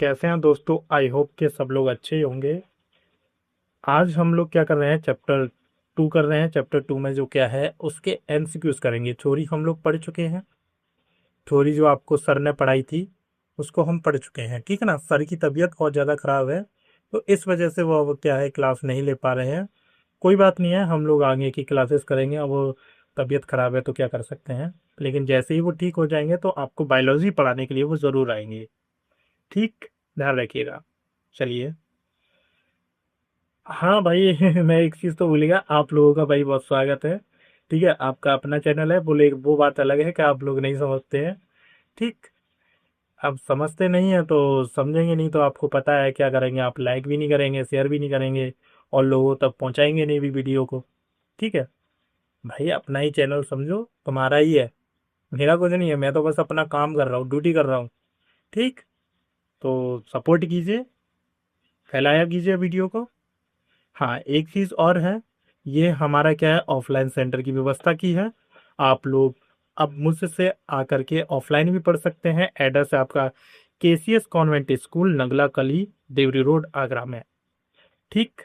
कैसे हैं दोस्तों। आई होप के सब लोग अच्छे ही होंगे। आज हम लोग क्या कर रहे हैं, चैप्टर 2 कर रहे हैं। चैप्टर 2 में जो क्या है उसके एमसीक्यूज करेंगे। थ्योरी हम लोग पढ़ चुके हैं। थ्योरी जो आपको सर ने पढ़ाई थी उसको हम पढ़ चुके हैं, ठीक है ना। सर की तबीयत बहुत ज़्यादा ख़राब है तो इस वजह से वो अब क्या है क्लास नहीं ले पा रहे हैं। कोई बात नहीं है, हम लोग आगे की क्लासेस करेंगे। अब वो तबीयत ख़राब है तो क्या कर सकते हैं, लेकिन जैसे ही वो ठीक हो जाएंगे तो आपको बायोलॉजी पढ़ाने के लिए वो ज़रूर आएंगे। ठीक, ध्यान रखिएगा। चलिए। हाँ भाई मैं एक चीज़ तो भूल गया, आप लोगों का भाई बहुत स्वागत है। ठीक है, आपका अपना चैनल है, बोले वो बात अलग है कि आप लोग नहीं समझते हैं। ठीक। अब समझते नहीं है तो समझेंगे नहीं तो आपको पता है क्या करेंगे, आप लाइक भी नहीं करेंगे, शेयर भी नहीं करेंगे और लोगों तक पहुंचाएंगे नहीं भी वीडियो को। ठीक है भाई, अपना ही चैनल समझो, तुम्हारा ही है, मेरा कुछ नहीं है। मैं तो बस अपना काम कर रहा हूँ, ड्यूटी कर रहा हूँ। ठीक। तो सपोर्ट कीजिए, फैलाया कीजिए वीडियो को। हाँ, एक चीज़ और है, ये हमारा क्या है ऑफलाइन सेंटर की व्यवस्था की है। आप लोग अब मुझसे आकर के ऑफलाइन भी पढ़ सकते हैं। एड्रेस है आपका केसीएस कॉन्वेंट स्कूल, नगला कली, देवरी रोड, आगरा में। ठीक।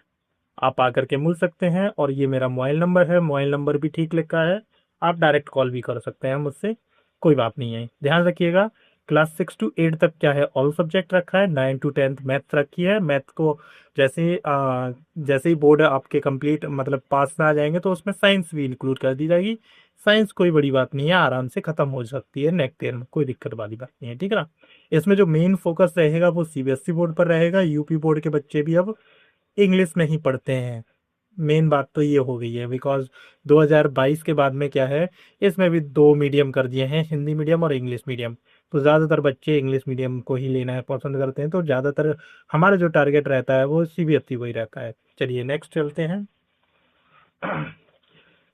आप आकर के मिल सकते हैं और ये मेरा मोबाइल नंबर है, मोबाइल नंबर भी ठीक लिखा है। आप डायरेक्ट कॉल भी कर सकते हैं मुझसे, कोई बात नहीं है। ध्यान रखिएगा, क्लास 6 to 8 तक क्या है ऑल सब्जेक्ट रखा है, 9 to 10 मैथ्स रखी है। मैथ को जैसे ही जैसे ही बोर्ड आपके कंप्लीट मतलब पास में आ जाएंगे तो उसमें साइंस भी इंक्लूड कर दी जाएगी। साइंस कोई बड़ी बात नहीं है, आराम से खत्म हो सकती है नेक्स्ट ईयर में, कोई दिक्कत वाली बात नहीं है, ठीक है ना। इसमें जो मेन फोकस रहेगा वो सीबीएसई बोर्ड पर रहेगा। यूपी बोर्ड के बच्चे भी अब इंग्लिश में ही पढ़ते हैं। मेन बात तो ये हो गई है बिकॉज 2022 के बाद में क्या है, इसमें भी दो मीडियम कर दिए हैं, हिंदी मीडियम और इंग्लिश मीडियम। तो ज़्यादातर बच्चे इंग्लिश मीडियम को ही लेना है पसंद करते हैं, तो ज़्यादातर हमारा जो टारगेट रहता है वो सीबीएसई वही रहता है। चलिए नेक्स्ट चलते हैं।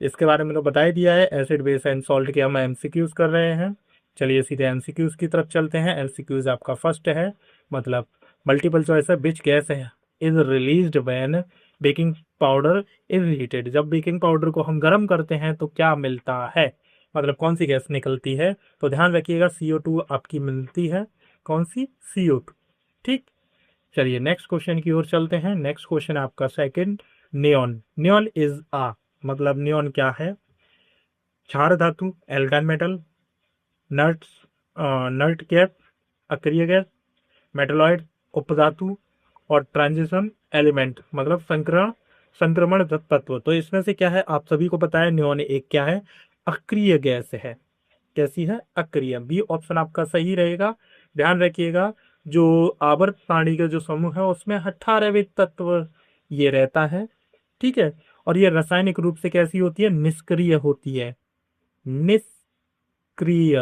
इसके बारे में तो बता ही दिया है, एसिड बेस एंड सॉल्ट के हम एमसीक्यूज कर रहे हैं। चलिए सीधे एमसीक्यूज की तरफ चलते हैं। एमसीक्यूज आपका फर्स्ट है, मतलब मल्टीपल चॉइस है। विच गैस है is released when baking powder is heated. जब बेकिंग पाउडर को हम गर्म करते हैं तो क्या मिलता है, मतलब कौन सी गैस निकलती है। तो ध्यान रखिएगा CO2 आपकी मिलती है। कौन सी, CO2। ठीक। चलिए नेक्स्ट क्वेश्चन की ओर चलते हैं। नेक्स्ट क्वेश्चन आपका सेकंड, नियॉन। नियॉन इज आ, मतलब नियॉन क्या है, क्षार धातु, एल्काइल मेटल, नट्स, नट गैस, अक्रिय गैस, मेटलॉइड, उपधातु और ट्रांजिशन एलिमेंट, मतलब संक्रमण संक्रमण तत्व। तो इसमें से क्या है आप सभी को पता है, नियॉन एक क्या है, अक्रिय गैस है। कैसी है, अक्रिय। बी ऑप्शन आपका सही रहेगा। ध्यान रखिएगा, जो आवर्त सारणी का जो समूह है उसमें 18वें तत्व ये रहता है। ठीक है, और ये रासायनिक रूप से कैसी होती है, निष्क्रिय होती है। निष्क्रिय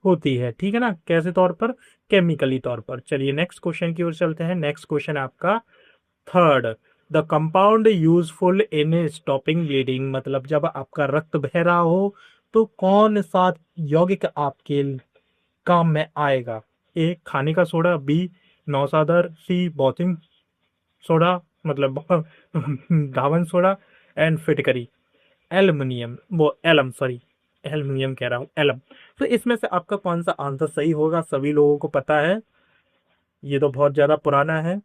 होती है, ठीक है ना। कैसे तौर पर, केमिकली तौर पर। चलिए नेक्स्ट क्वेश्चन की ओर चलते हैं। नेक्स्ट क्वेश्चन आपका third, the compound useful in stopping bleeding, मतलब जब आपका रक्त बह रहा हो तो कौन सा यौगिक आपके काम में आएगा। ए खाने का सोडा, बी नौसादर, सी बॉथिंग सोडा, मतलब धावन सोडा, एंड फिटकरी, एल्युमिनियम, वो एलम, सॉरी एल्युमिनियम कह रहा हूँ, एलम। तो इसमें से आपका कौन सा आंसर सही होगा, सभी लोगों को पता है, ये तो बहुत ज़्यादा पुराना है।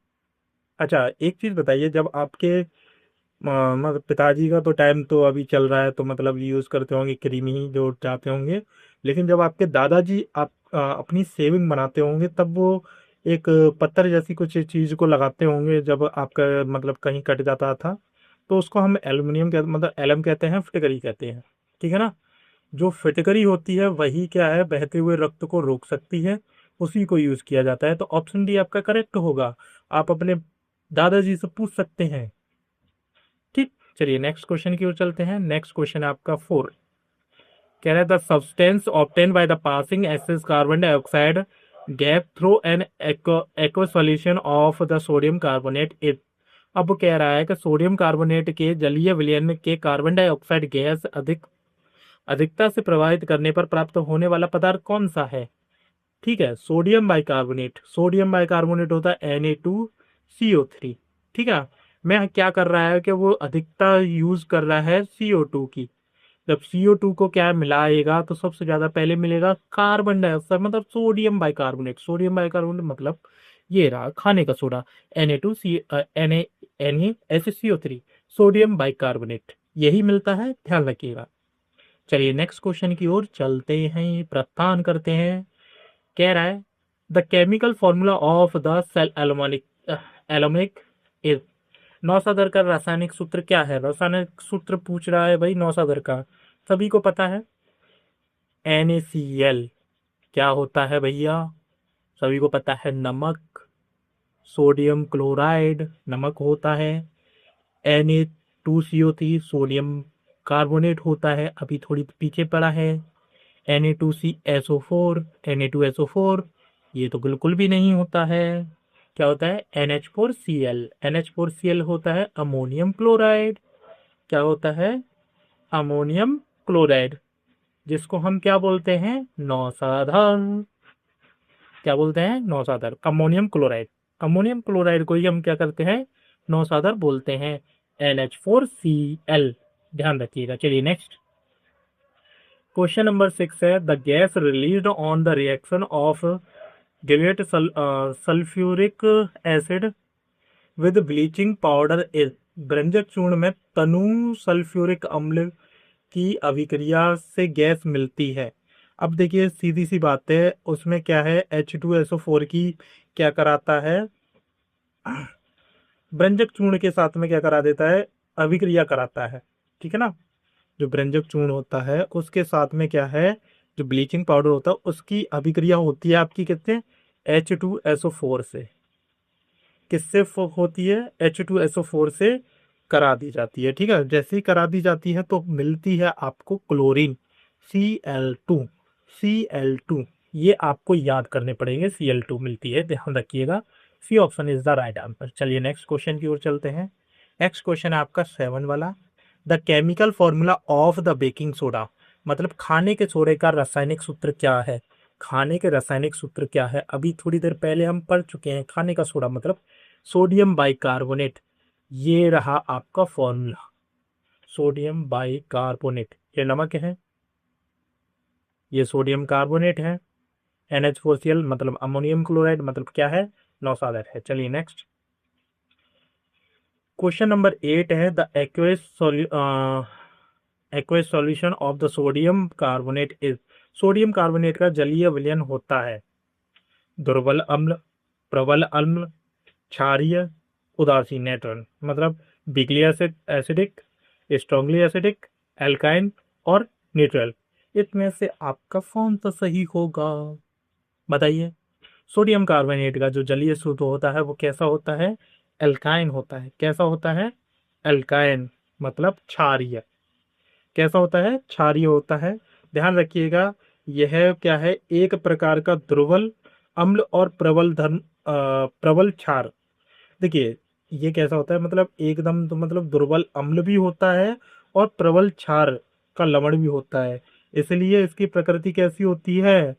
अच्छा एक चीज़ बताइए, जब आपके मतलब पिताजी का तो टाइम तो अभी चल रहा है तो मतलब यूज़ करते होंगे क्रीमी ही जो चाहते होंगे, लेकिन जब आपके दादाजी आप अपनी सेविंग बनाते होंगे तब वो एक पत्थर जैसी कुछ चीज़ को लगाते होंगे जब आपका मतलब कहीं कट जाता था, तो उसको हम एल्युमिनियम कहते, मतलब एलम कहते हैं, फिटकरी कहते हैं। ठीक है ना। जो फिटकरी होती है वही क्या है, बहते हुए रक्त को रोक सकती है, उसी को यूज़ किया जाता है। तो ऑप्शन डी आपका करेक्ट होगा। आप अपने दादाजी से पूछ सकते हैं। ठीक। चलिए नेक्स्ट क्वेश्चन की ओर चलते हैं। नेक्स्ट क्वेश्चन आपका फोर, कह रहा है the substance obtain by the passing acid carbon dioxide gap through an aqueous solution of the sodium carbonate is. अब कह रहा है कि सोडियम कार्बोनेट के जलीय विलयन के कार्बन डाइऑक्साइड गैस अधिकता से प्रभावित करने पर प्राप्त होने वाला पदार्थ कौन सा है। ठीक है, सोडियम बाइकार्बोनेट। सोडियम बाइकार्बोनेट होता है Na2CO3। ठीक है, मैं क्या कर रहा है कि वो अधिकता यूज कर रहा है CO2 की, जब CO2 को क्या मिलाएगा तो सबसे ज्यादा पहले मिलेगा कार्बन डाइऑक्साइड, मतलब सोडियम बाइकार्बोनेट। सोडियम बाइकार्बोनेट मतलब ये रहा खाने का soda, Na2C NaSeCO3, sodium bicarbonate, यही मिलता है, ध्यान रखिएगा। चलिए नेक्स्ट क्वेश्चन की ओर चलते हैं, प्रस्थान करते हैं। कह रहा है the chemical formula of the sal ammoniac is. नौसादर का रासायनिक सूत्र क्या है? रासायनिक सूत्र पूछ रहा है भाई नौसादर का, सभी को पता है, NaCl। क्या होता है भैया? सभी को पता है, नमक। सोडियम क्लोराइड नमक होता है। Na2CO3 सोडियम कार्बोनेट होता है, अभी थोड़ी पीछे पड़ा है। Na2CSO4 Na2SO4 ये तो बिल्कुल भी नहीं होता है। क्या होता है? NH4Cl। NH4Cl होता है अमोनियम क्लोराइड। क्या होता है? अमोनियम क्लोराइड, जिसको हम क्या बोलते हैं? नौसाधन। क्या बोलते हैं? नौसाधर, अमोनियम क्लोराइड। अमोनियम क्लोराइड को ही हम क्या करते हैं? नौसाधर बोलते हैं, NH4Cl। ध्यान रखिएगा। चलिए नेक्स्ट क्वेश्चन नंबर 6 है the gas released on the reaction of dilute sulphuric acid with bleaching powder is. ब्रंजक चूर्ण में तनु सल्फ्यूरिक अम्ल की अभिक्रिया से गैस मिलती है। अब देखिए सीधी सी बात है, उसमें क्या है, H2SO4 की क्या कराता है, ब्रंजक चूर्ण के साथ में क्या करा देता है? अभिक्रिया कराता है, ठीक है ना। जो ब्रंजक चूर्ण होता है उसके साथ में क्या है, जो ब्लीचिंग पाउडर होता है उसकी अभिक्रिया होती है आपकी कितने, H2SO4 से। किससे होती है? H2SO4 से करा दी जाती है, ठीक है। जैसे ही करा दी जाती है तो मिलती है आपको क्लोरीन, Cl2। Cl2 ये आपको याद करने पड़ेंगे, Cl2 मिलती है, ध्यान रखिएगा। C option is the right answer. चलिए नेक्स्ट क्वेश्चन की ओर चलते हैं। नेक्स्ट क्वेश्चन है आपका 7 वाला। The chemical formula of the baking soda, मतलब खाने के सोडे का रासायनिक सूत्र क्या है? खाने के रासायनिक सूत्र क्या है? अभी थोड़ी देर पहले हम पढ़ चुके हैं, खाने का सोडा मतलब सोडियम बाइकार्बोनेट। ये रहा आपका फॉर्मूला, सोडियम बाइकार्बोनेट। ये नमक है, ये सोडियम कार्बोनेट है। NH4Cl मतलब अमोनियम क्लोराइड, मतलब क्या है? नौसादर है। चलिए नेक्स्ट क्वेश्चन नंबर 8 है the aqueous solution of the sodium carbonate is. Sodium carbonate का जलीय विलयन होता है दुर्बल अम्ल, प्रबल अम्ल, क्षारीय, उदासीन, नेट्रल। मतलब weakly acid acidic, strongly acidic, एल्काइन और न्यूट्रल। इसमें से आपका कौन सा सही होगा बताइए? सोडियम कार्बोनेट का जो जलीय सूत्र होता है वो कैसा होता है? एल्काइन होता है। कैसा होता है? एल्काइन मतलब क्षारीय। कैसा होता है? क्षारीय होता है। ध्यान रखिएगा, यह क्या है, एक प्रकार का दुर्बल अम्ल और प्रबल क्षार। देखिए ये कैसा होता है, मतलब एकदम तो मतलब दुर्बल अम्ल भी होता है और प्रबल क्षार का लवण भी होता है। इसलिए इसकी प्रकृति कैसी होती है?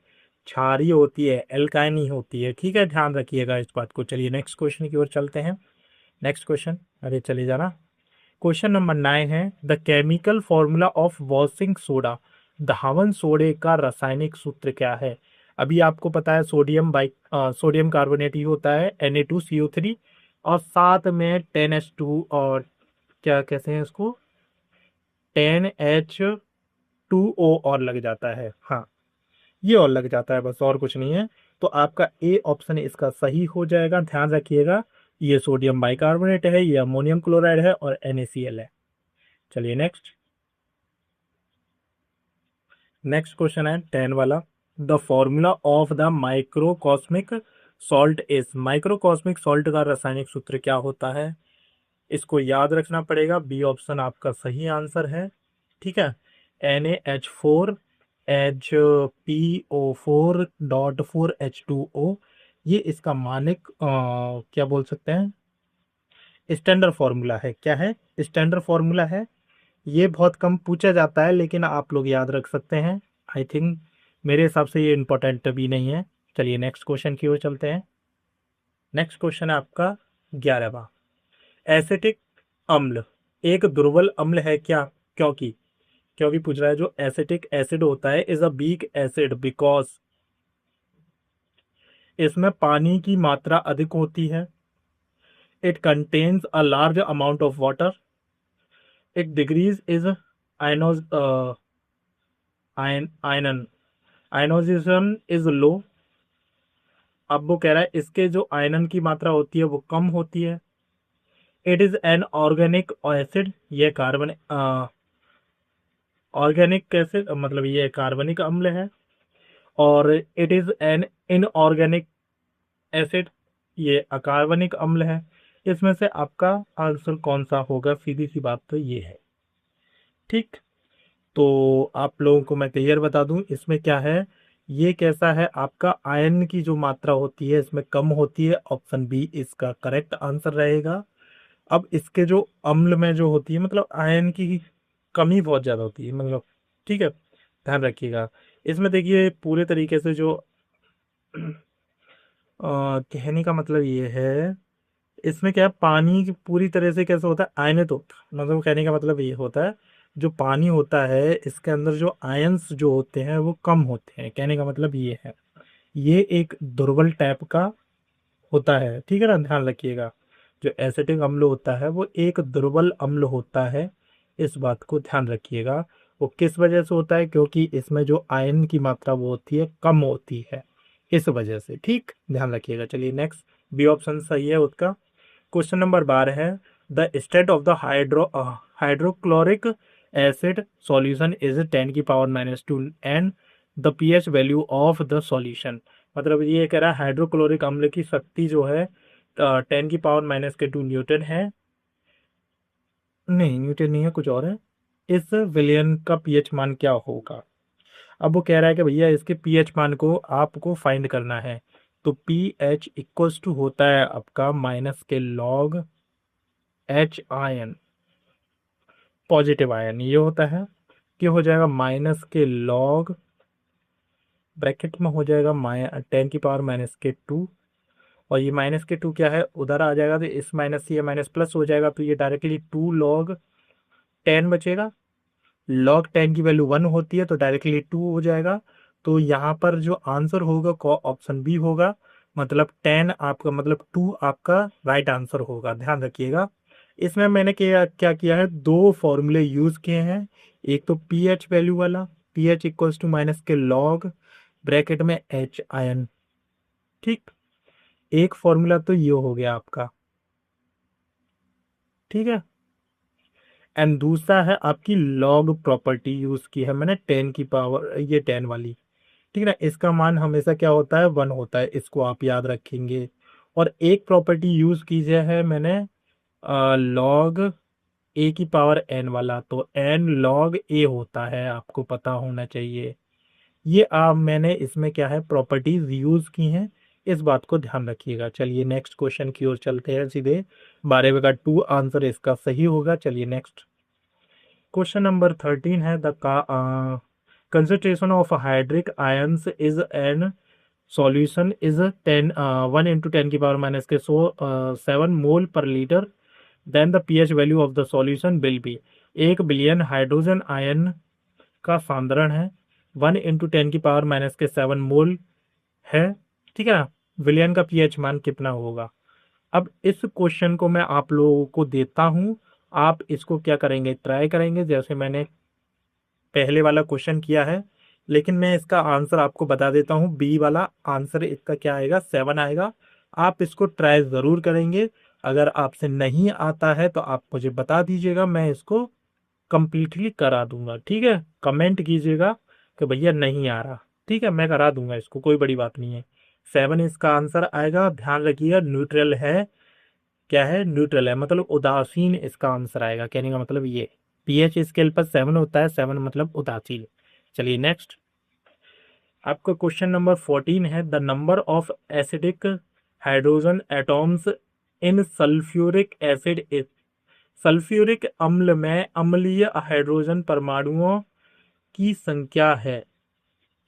क्षारीय होती है, एल्काइनी होती है, ठीक है, ध्यान रखिएगा इस बात को। चलिए नेक्स्ट क्वेश्चन की ओर चलते हैं। नेक्स्ट क्वेश्चन, अरे चले जाना। क्वेश्चन नंबर 9 है the chemical formula of washing soda. धावन सोडे का रासायनिक सूत्र क्या है? अभी आपको पता है सोडियम कार्बोनेट ही होता है, Na2CO3, और साथ में 10H2 और क्या कहते हैं इसको, 10H2O और लग जाता है। हाँ, ये और लग जाता है, बस और कुछ नहीं है। तो आपका ए ऑप्शन इसका सही हो जाएगा, ध्यान रखिएगा। ये सोडियम बाइकार्बोनेट है, ये अमोनियम क्लोराइड है और NaCl है। चलिए नेक्स्ट नेक्स्ट क्वेश्चन है 10 वाला। The formula of the microcosmic salt is. Microcosmic salt का रासायनिक सूत्र क्या होता है? इसको याद रखना पड़ेगा, बी ऑप्शन आपका सही आंसर है, ठीक है। NaH4HPO4.4H2O, ये इसका मानक क्या बोल सकते हैं, स्टैंडर्ड फॉर्मूला है। क्या है? स्टैंडर्ड फॉर्मूला है। ये बहुत कम पूछा जाता है लेकिन आप लोग याद रख सकते हैं, आई थिंक। मेरे हिसाब से ये इंपॉर्टेंट भी नहीं है। चलिए नेक्स्ट क्वेश्चन की ओर चलते हैं। नेक्स्ट क्वेश्चन है आपका 11वां। एसिटिक अम्ल एक दुर्बल अम्ल है क्या? क्योंकि क्योंकि पूछ रहा है जो एसिटिक एसिड होता है is a weak acid because इसमें पानी की मात्रा अधिक होती है, it contains a large amount of water, it degrees is आयनोज आयनन आयनोजिज्म इज लो। अब वो कह रहा है इसके जो आयनन की मात्रा होती है वो कम होती है। It is an organic acid, ये कार्बन ऑर्गेनिक एसिड मतलब ये कार्बनिक अम्ल है। और it is an inorganic acid, ये अकार्बनिक अम्ल है। इसमें से आपका आंसर कौन सा होगा? सीधी सी बात तो ये है। ठीक, तो आप लोगों को मैं क्लियर बता दूं इसमें क्या है। ये कैसा है, आपका आयन की जो मात्रा होती है इसमें कम होती है, ऑप्शन बी इसका करेक्ट आंसर रहेगा। अब इसके जो अम्ल में जो होती है मतलब आयन की कमी बहुत ज्यादा होती है मतलब, ठीक है, ध्यान रखिएगा। इसमें देखिए पूरे तरीके से जो कहने का मतलब ये है, इसमें क्या है, पानी की पूरी तरह से कैसे होता है, आयनित होता है। मतलब कहने का मतलब ये होता है जो पानी होता है इसके अंदर जो आयंस जो होते हैं वो कम होते हैं, कहने का मतलब ये है। ये एक दुर्बल टाइप का होता है, ठीक है ना, ध्यान रखिएगा। जो एसिटिक अम्ल होता है वो एक दुर्बल अम्ल होता है, इस बात को ध्यान रखिएगा। वो किस वजह से होता है? क्योंकि इसमें जो आयन की मात्रा वो होती है कम होती है, इस वजह से। ठीक, ध्यान रखिएगा। चलिए नेक्स्ट, बी ऑप्शन सही है उसका। क्वेश्चन नंबर 12 है, the state of the hydrochloric acid solution is 10⁻⁻² and the pH value of the solution. मतलब ये कह रहा है हाइड्रोक्लोरिक अम्ल की शक्ति जो है 10⁻⁻² न्यूटन है। नहीं, न्यूटन नहीं है, कुछ और है। इस विलयन का पीएच मान क्या होगा? अब वो कह रहा है कि भैया इसके पीएच मान को आपको फाइंड करना है। तो पीएच इक्वल्स टू होता है आपका माइनस के log H ion, positive ion ये होता है कि हो जाएगा माइनस के लॉग, ब्रैकेट में हो जाएगा 10⁻⁻²। और ये माइनस के 2 क्या है, उधर आ जाएगा तो इस माइनस से ये माइनस प्लस हो जाएगा, तो ये डायरेक्टली 2 log 10 बचेगा। log 10 की वैल्यू 1 होती है तो डायरेक्टली 2 हो जाएगा। तो यहाँ पर जो आंसर होगा ऑप्शन बी होगा, मतलब 10 आपका मतलब 2 आपका राइट आंसर होगा। ध्यान रखिएगा। इसमें मैंने क्या क्या किया है, दो फॉर्मूले यूज किए हैं। एक तो पीएच वैल्यू वाला, पीएच इक्वल्स टू माइनस के लॉग ब्रैकेट में एच आयन। ठीक, एक फॉर्मूला तो ये हो गया आपका, ठीक है। एंड दूसरा है आपकी लॉग प्रॉपर्टी यूज की है मैंने, 10 की पावर ये 10 वाली, ठीक है ना। इसका मान हमेशा क्या होता है, 1 होता है, इसको आप याद रखेंगे। और एक प्रॉपर्टी यूज की है मैंने लॉग ए की पावर एन वाला, तो एन लॉग ए होता है, आपको पता होना चाहिए। ये आप मैंने इसमें क्या है प्रॉपर्टीज यूज की हैं, इस बात को ध्यान रखिएगा। चलिए नेक्स्ट क्वेश्चन की ओर चलते हैं सीधे। 12 का 2 आंसर इसका सही होगा। चलिए नेक्स्ट, क्वेश्चन नंबर 13 है, the concentration of hydric ions is an solution is 1 into 10 की पावर माइनस के 7 मोल पर litre, then the pH value of the solution will be. 1 billion hydrogen ion का सांद्रण है, 1 into 10 की पावर माइनस के 7 मोल है, ठीक है ना। विलियन का पीएच मान कितना होगा? अब इस क्वेश्चन को मैं आप लोगों को देता हूं, आप इसको क्या करेंगे, ट्राई करेंगे जैसे मैंने पहले वाला क्वेश्चन किया है। लेकिन मैं इसका आंसर आपको बता देता हूँ, बी वाला आंसर इसका क्या आएगा, 7 आएगा। आप इसको ट्राई जरूर करेंगे। अगर आपसे नहीं आता है तो आप मुझे बता दीजिएगा, मैं इसको कंप्लीटली करा दूंगा, ठीक है। कमेंट कीजिएगा कि भैया नहीं आ रहा, ठीक है, मैं करा दूंगा इसको, कोई बड़ी बात नहीं है। 7 इसका आंसर आएगा। ध्यान रखिएगा न्यूट्रल है, क्या है, न्यूट्रल है मतलब उदासीन इसका आंसर आएगा, कहने का मतलब ये। पीएच स्केल पर 7 होता है, 7 मतलब उदासीन। चलिए नेक्स्ट, आपका क्वेश्चन नंबर 14 है, the number of acidic hydrogen atoms in sulphuric acid is. Sulphuric अम्ल में अम्लीय हाइड्रोजन परमाणुओं की संख्या है,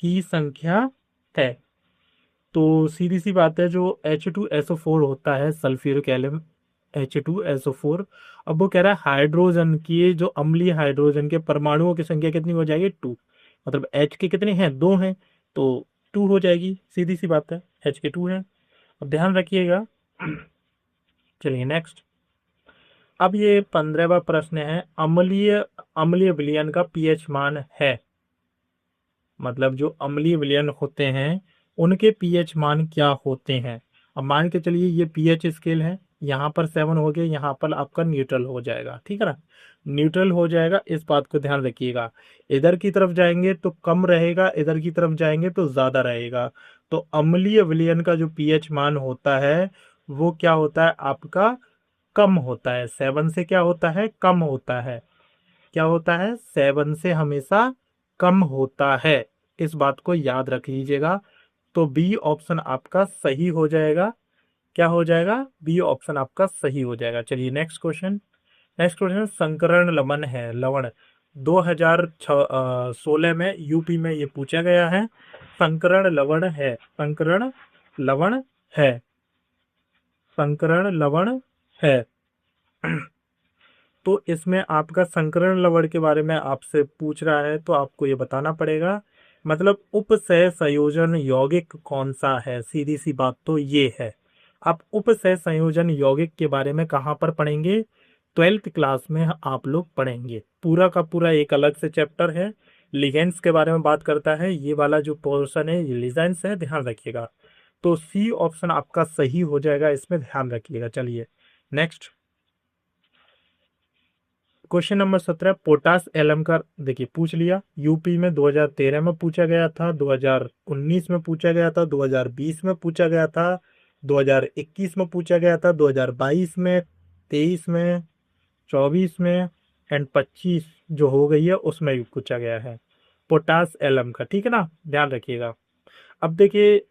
की संख्या है। तो सीधी सी बात है, जो H2SO4 होता है सल्फ्यूरिक एलिमेंट, H2SO4। अब वो कह रहा है हाइड्रोजन की, जो अम्लीय हाइड्रोजन के परमाणुओं की संख्या कितनी हो जाएगी, 2। मतलब H के कितने हैं, 2 हैं, तो 2 हो जाएगी, सीधी सी बात है, H के 2 हैं। अब ध्यान रखिएगा। चलिए नेक्स्ट। अब ये 15वां प्रश्न है, अम्लीय अम्लीय विलयन का पीएच मान है। मतलब जो अम्लीय विलयन होते हैं उनके पीएच मान क्या होते हैं। अब मान के चलिए ये पीएच स्केल है, यहाँ पर 7 हो गया, यहाँ पर आपका न्यूट्रल हो जाएगा, ठीक है ना, न्यूट्रल हो जाएगा, इस बात को ध्यान रखिएगा। इधर की तरफ जाएंगे तो कम रहेगा, इधर की तरफ जाएंगे तो ज्यादा रहेगा। तो अम्लीय विलयन का जो पीएच मान होता है वो क्या होता है आपका, कम होता है। 7 से क्या होता है, कम होता है। क्या होता है, 7 से हमेशा कम होता है, इस बात को याद रख लीजिएगा। तो बी ऑप्शन आपका सही हो जाएगा। क्या हो जाएगा, बी ऑप्शन आपका सही हो जाएगा। चलिए नेक्स्ट क्वेश्चन। नेक्स्ट क्वेश्चन संकरण लवण है, लवण 2016 में यूपी में ये पूछा गया है। संकरण लवण है, संकरण लवण है, संकरण लवण है। तो इसमें आपका संकरण लवण के बारे में आपसे पूछ रहा है तो आपको ये बताना पड़ेगा। मतलब उपसह संयोजन यौगिक कौन सा है, सीधी सी बात तो ये है। आप उपसह संयोजन यौगिक के बारे में कहाँ पर पढ़ेंगे, 12th क्लास में आप लोग पढ़ेंगे। पूरा का पूरा एक अलग से चैप्टर है, लिगेंड्स के बारे में बात करता है। ये वाला जो पोर्शन है ये लिगेंड्स है, ध्यान रखिएगा। तो सी ऑप्शन आपका सही हो जाएगा, इसमें ध्यान रखिएगा। चलिए next question number 17, potash alum का देखिए पूछ लिया। यूपी में 2013 में पूछा गया था, 2019 में पूछा गया था, 2020 में पूछा गया था, 2021 में पूछा गया था, 2022 में, 23 में, 24 में एंड 25 जो हो गई है उसमें भी पूछा गया है पोटास एलम का, ठीक है ना, ध्यान रखिएगा। अब देखिए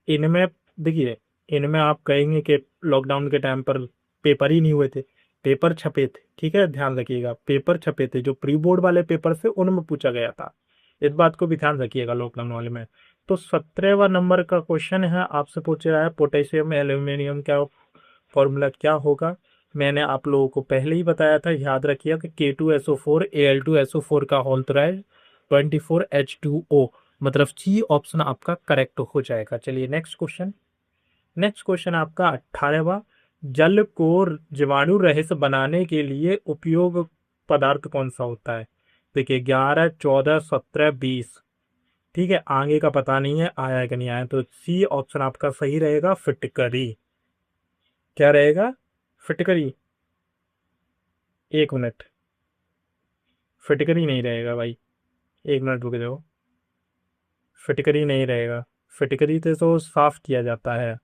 इनमें, देखिए इनमें आप कहेंगे कि लॉकडाउन के टाइम पर पेपर ही नहीं हुए थे, पेपर छपे थे, ठीक है, ध्यान रखिएगा, पेपर छपे थे, जो प्री बोर्ड वाले पेपर से उनमें पूछा गया था, इस बात को भी ध्यान रखिएगा लॉकडाउन वाले में। तो 17वां नंबर का क्वेश्चन है, आपसे पूछ रहा है पोटेशियम एल्यूमिनियम का फॉर्मूला क्या होगा। मैंने आप लोगों को पहले ही बताया था, याद रखिए कि K2SO4 Al2SO4 का होल तो है 24H2O। मतलब सी ऑप्शन आपका करेक्ट हो जाएगा। चलिए नेक्स्ट क्वेश्चन। नेक्स्ट क्वेश्चन आपका 18वां, जल को जीवाणु रहित बनाने के लिए उपयोग पदार्थ कौन सा होता है। देखिए 11, 14, 17, 20, ठीक है, आगे का पता नहीं है आया है कि नहीं आया, तो सी ऑप्शन आपका सही रहेगा, फिटकरी। क्या रहेगा, फिटकरी। एक मिनट, फिटकरी नहीं रहेगा भाई, एक मिनट रुक जाओ, फिटकरी नहीं रहेगा। फिटकरी तो साफ किया जाता है,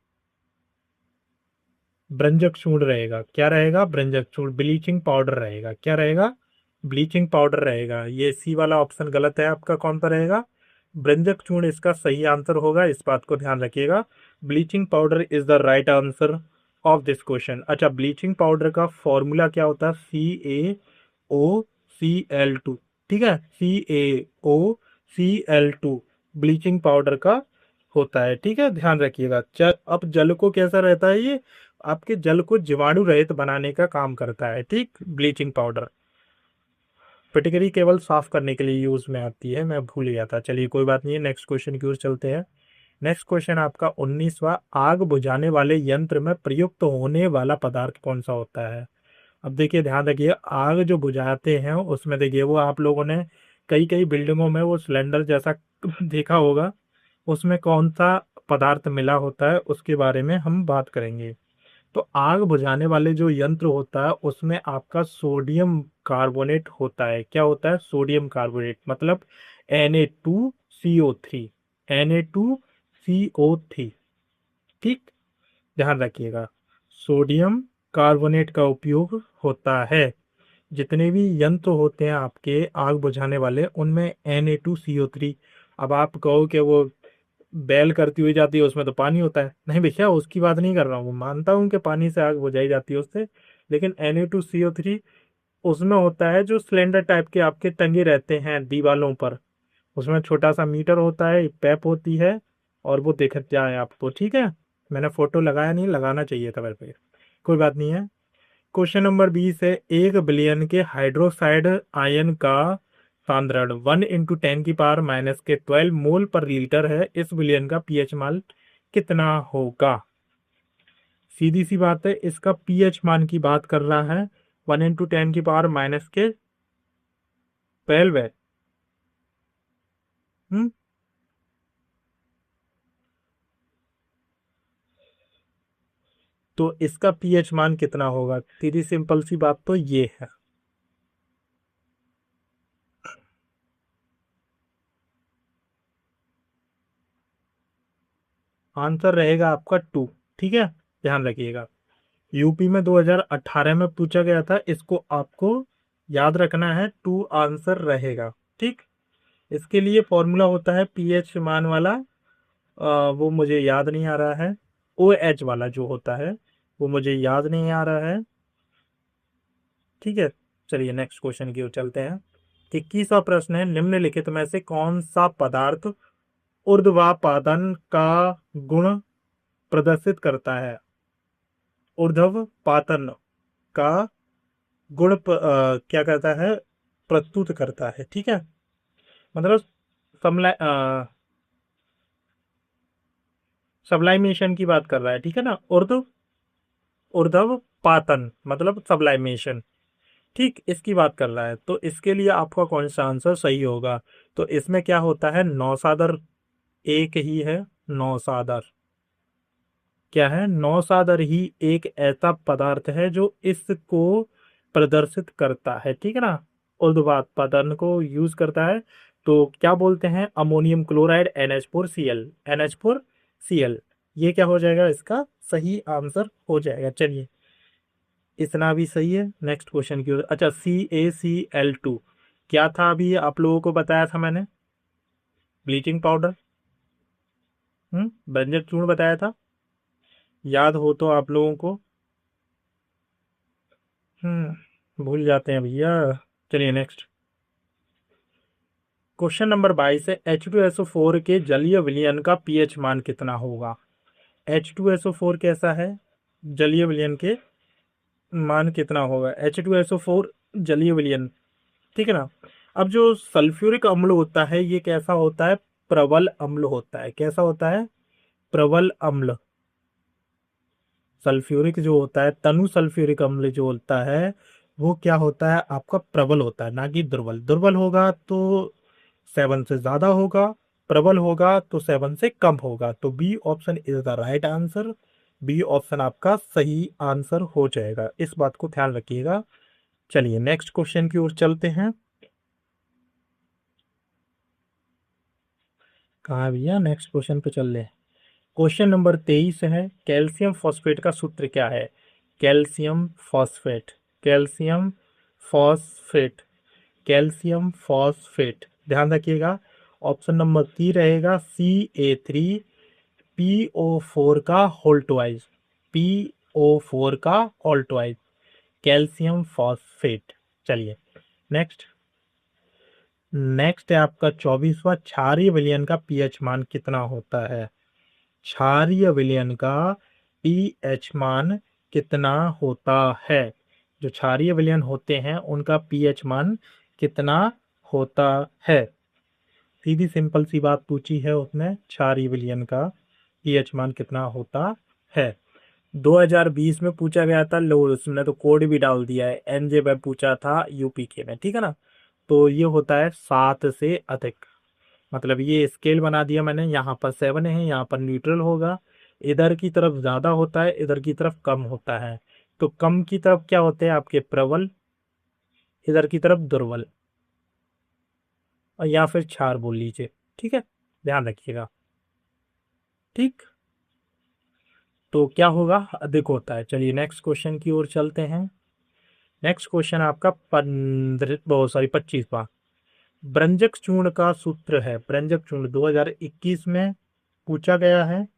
ब्रंजक चूर्ण रहेगा। क्या रहेगा, ब्रंजक चूर्ण, ब्लीचिंग पाउडर रहेगा। क्या रहेगा, ब्लीचिंग पाउडर रहेगा। ये सी वाला ऑप्शन गलत है आपका, कौन सा रहेगा, ब्रंजक चूर्ण इसका सही आंसर होगा, इस बात को ध्यान रखिएगा। Bleaching powder is the right answer of this question. अच्छा, ब्लीचिंग पाउडर का फॉर्मूला क्या होता है, CaOCl2, ठीक है, CaOCl2 ब्लीचिंग पाउडर का होता है, ठीक है, ध्यान रखिएगा। अब जल को कैसा रहता है, ये आपके जल को जीवाणु रहित बनाने का काम करता है, ठीक, ब्लीचिंग पाउडर। फिटकरी केवल साफ करने के लिए यूज में आती है, मैं भूल गया था। चलिए कोई बात नहीं, नेक्स्ट क्वेश्चन की ओर चलते हैं। नेक्स्ट क्वेश्चन आपका 19वां, आग बुझाने वाले यंत्र में प्रयुक्त होने वाला पदार्थ कौन सा होता है। अब देखिए ध्यान रखिए, आग जो बुझाते हैं उसमें देखिए वो आप लोगों ने कई कई बिल्डिंगों में वो सिलेंडर जैसा देखा होगा, उसमें कौन सा पदार्थ मिला होता है उसके बारे में हम बात करेंगे। तो आग बुझाने वाले जो यंत्र होता है उसमें आपका सोडियम कार्बोनेट होता है। क्या होता है, सोडियम कार्बोनेट, मतलब Na2CO3, Na2CO3, ठीक, ध्यान रखिएगा, सोडियम कार्बोनेट का उपयोग होता है। जितने भी यंत्र होते हैं आपके आग बुझाने वाले उनमें Na2CO3। अब आप कहो कि वो बैल करती हुई जाती है उसमें तो पानी होता है, नहीं भैया उसकी बात नहीं कर रहा हूँ, मानता हूँ कि पानी से आग बुझाई जाती है उससे, लेकिन Na2CO3 उसमें होता है जो सिलेंडर टाइप के आपके टंगे रहते हैं दीवालों पर, उसमें छोटा सा मीटर होता है, पैप होती है, और वो देख जाए आपको, ठीक है, मैंने फोटो लगाया नहीं, लगाना चाहिए था मेरे पे, कोई बात नहीं है। क्वेश्चन नंबर 20 है, 1 बिलियन के हाइड्रोक्साइड आयन का सांद्रण 1 × 10⁻⁻12 मोल पर लीटर है। इस बिलियन का पीएच मान कितना होगा? सीधी सी बात है, इसका पीएच मान की बात कर रहा है। 1 × 10⁻⁻12 है। हम्म तो इसका पीएच मान कितना होगा? सीधी सिंपल सी बात तो ये है। आंसर रहेगा आपका 2। ठीक है, ध्यान रखिएगा। यूपी में 2018 में पूछा गया था, इसको आपको याद रखना है। 2 आंसर रहेगा। ठीक, इसके लिए फॉर्मूला होता है पीएच मान वाला। वो मुझे याद नहीं आ रहा है। ओ एच वाला जो होता है वो मुझे याद नहीं आ रहा है। ठीक है, चलिए नेक्स्ट क्वेश्चन की ओर चलते हैं। 21वां प्रश्न है, निम्नलिखित में से कौन सा पदार्थ ऊर्ध्वापादन का गुण प्रदर्शित करता है? ऊर्ध्वपातन का गुण क्या करता है? प्रस्तुत करता है। ठीक है, मतलब समला सब्लाइमेशन की बात कर रहा है। ठीक है ना, ऊर्ध्वपातन मतलब सब्लाइमेशन। ठीक, इसकी बात कर रहा है। तो इसके लिए आपका कौन सा आंसर सही होगा? तो इसमें क्या होता है, नौसादर एक ही है। नौसादर क्या है? नौसादर ही एक ऐसा पदार्थ है जो इसको प्रदर्शित करता है। ठीक है ना, ऊर्ध्वापातन को यूज करता है। तो क्या बोलते हैं? Ammonium chloride NH4Cl। NH4Cl ये क्या हो जाएगा? इसका सही आंसर हो जाएगा। चलिए, इतना भी सही है। नेक्स्ट क्वेश्चन की ओर। अच्छा, CaCl2 क्या था? अभी आप लोगों को बताया था मैंने, ब्लीचिंग पाउडर। व्यंजक चूर्ण बताया था, याद हो तो आप लोगों को। भूल जाते हैं भैया। चलिए नेक्स्ट क्वेश्चन नंबर 22 है, H2SO4 के जलीय विलयन का पीएच मान कितना होगा? H2SO4 कैसा है? जलीय विलयन के मान कितना होगा? H2SO4 जलीय विलयन। ठीक है ना। अब जो सल्फ्यूरिक अम्ल होता है ये कैसा होता है? प्रबल अम्ल होता है। कैसा होता है? प्रबल अम्ल। सल्फ्यूरिक जो होता है, तनु सल्फ्यूरिक अम्ल जो होता है वो क्या होता है? आपका प्रबल होता है, ना कि दुर्बल। दुर्बल होगा तो 7 से ज्यादा होगा, प्रबल होगा तो 7 से कम होगा। तो B option is the right answer. B option आपका सही आंसर हो जाएगा, इस बात को ध्यान रखिएगा। चलिए नेक्स्ट क्वेश्चन की ओर चलते हैं। कहाँ है भैया? नेक्स्ट क्वेश्चन पे चल रहे हैं। क्वेश्चन नंबर 23 है, कैल्शियम फॉस्फेट का सूत्र क्या है? Calcium phosphate, calcium phosphate, calcium phosphate. ध्यान रखिएगा, ऑप्शन नंबर 3 रहेगा CA3PO4 का होल ट्वाइस। PO4 का होल ट्वाइस, कैल्शियम फॉस्फेट। चलिए नेक्स्ट। नेक्स्ट है आपका 24वां, क्षारीय विलयन का पीएच मान कितना होता है? क्षारीय विलयन का पीएच मान कितना होता है? जो क्षारीय विलयन होते हैं उनका पीएच मान कितना होता है? सीधी सिंपल सी बात पूछी है उसने, क्षारीय विलयन का पीएच मान कितना होता है। 2020 में पूछा गया था, लो उसने तो कोड भी डाल दिया है। एनजे में पूछा था यूपीके में। ठीक है ना, तो ये होता है 7 से अधिक। मतलब ये स्केल बना दिया मैंने, यहाँ पर 7 है, यहाँ पर न्यूट्रल होगा। इधर की तरफ ज्यादा होता है, इधर की तरफ कम होता है। तो कम की तरफ क्या होते हैं? आपके प्रबल, इधर की तरफ दुर्बल, और या फिर क्षार बोल लीजिए। ठीक है, ध्यान रखिएगा। ठीक, तो क्या होगा? अधिक होता है। चलिए नेक्स्ट क्वेश्चन की ओर चलते हैं। नेक्स्ट क्वेश्चन आपका 15 बहुत सॉरी 25वां। ब्रंजक चूर्ण का सूत्र है। ब्रंजक चूर्ण 2021 में पूछा गया है,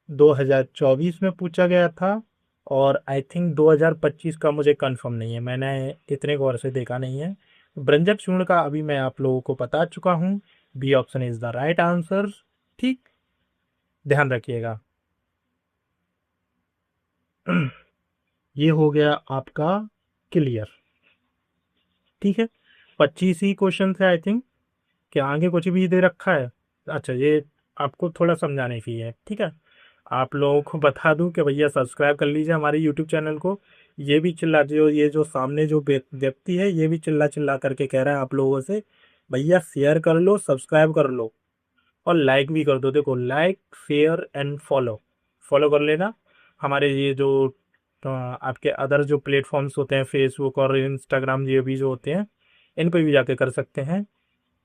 2024 में पूछा गया था, और आई थिंक 2025 का मुझे कंफर्म नहीं है, मैंने इतने गौर से देखा नहीं है। ब्रंजक चूर्ण का अभी मैं आप लोगों को बता चुका हूं। B option is the right answer. ठीक, ध्यान रखिएगा। ये हो गया आपका क्लियर। ठीक है, 25 ही क्वेश्चन थे आई थिंक। क्या आगे कुछ भी दे रखा है? अच्छा, ये आपको थोड़ा समझाने की है। ठीक है, आप लोगों को बता दूं कि भैया सब्सक्राइब कर लीजिए हमारे यूट्यूब चैनल को। ये भी चिल्ला, जो ये जो सामने जो व्यक्ति है, ये भी चिल्ला चिल्ला करके कह रहा है आप लोगों से, भैया शेयर कर लो, सब्सक्राइब कर लो और लाइक भी कर दो। देखो, like share and follow, follow कर लेना हमारे ये जो आपके अदर जो प्लेटफॉर्म्स होते हैं, फेसबुक और इंस्टाग्राम, ये भी जो होते हैं, इन पे भी जाके कर सकते हैं।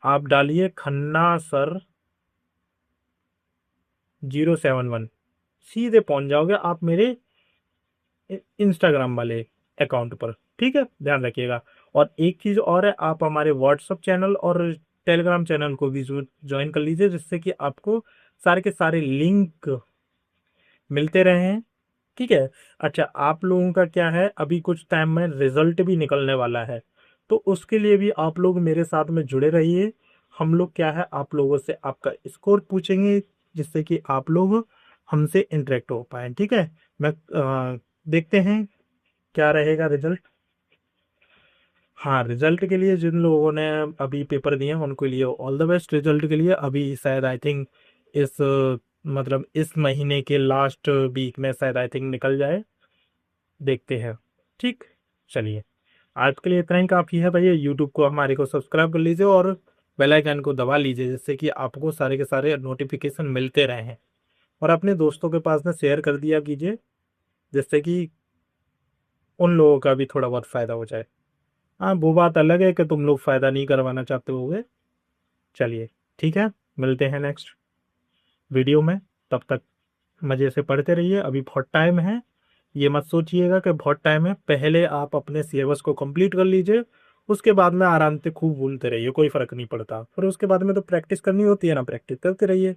आप डालिए खन्ना सर 071, सीधे पहुंच जाओगे आप मेरे इंस्टाग्राम वाले अकाउंट पर। ठीक है, ध्यान रखिएगा। और एक चीज़ और है, आप हमारे व्हाट्सअप चैनल और टेलीग्राम चैनल को भी ज्वाइन कर लीजिए, जिससे कि आपको सारे के सारे लिंक मिलते रहे हैं। ठीक है। अच्छा, आप लोगों का क्या है, अभी कुछ टाइम में रिजल्ट भी निकलने वाला है, तो उसके लिए भी आप लोग मेरे साथ में जुड़े रहिए। हम लोग क्या है, आप लोगों से आपका स्कोर पूछेंगे, जिससे कि आप लोग हमसे इंटरेक्ट हो पाए। ठीक है। मैं देखते हैं क्या रहेगा रिजल्ट। हाँ, रिजल्ट के लिए जिन लोगों ने अभी पेपर दिए हैं उनको लिए ऑल द बेस्ट रिजल्ट के लिए। अभी शायद आई थिंक इस मतलब इस महीने के लास्ट वीक में शायद आई थिंक निकल जाए, देखते हैं। ठीक, चलिए, आज के लिए इतना ही काफ़ी है भैया। यूट्यूब को हमारे को सब्सक्राइब कर लीजिए और बेल आइकन को दबा लीजिए, जिससे कि आपको सारे के सारे नोटिफिकेशन मिलते रहें। और अपने दोस्तों के पास में शेयर कर दिया कीजिए, जिससे कि उन लोगों का भी थोड़ा बहुत फ़ायदा हो जाए। हाँ, वो बात अलग है कि तुम लोग फ़ायदा नहीं करवाना चाहते होगे। चलिए, ठीक है, मिलते हैं नेक्स्ट वीडियो में। तब तक मज़े से पढ़ते रहिए, अभी बहुत टाइम है। ये मत सोचिएगा कि बहुत टाइम है, पहले आप अपने सिलेबस को कंप्लीट कर लीजिए, उसके बाद में आराम से खूब भूलते रहिए, कोई फ़र्क नहीं पड़ता। फिर उसके बाद में तो प्रैक्टिस करनी होती है ना, प्रैक्टिस करते रहिए।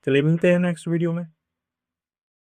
चलिए, मिलते हैं नेक्स्ट वीडियो में।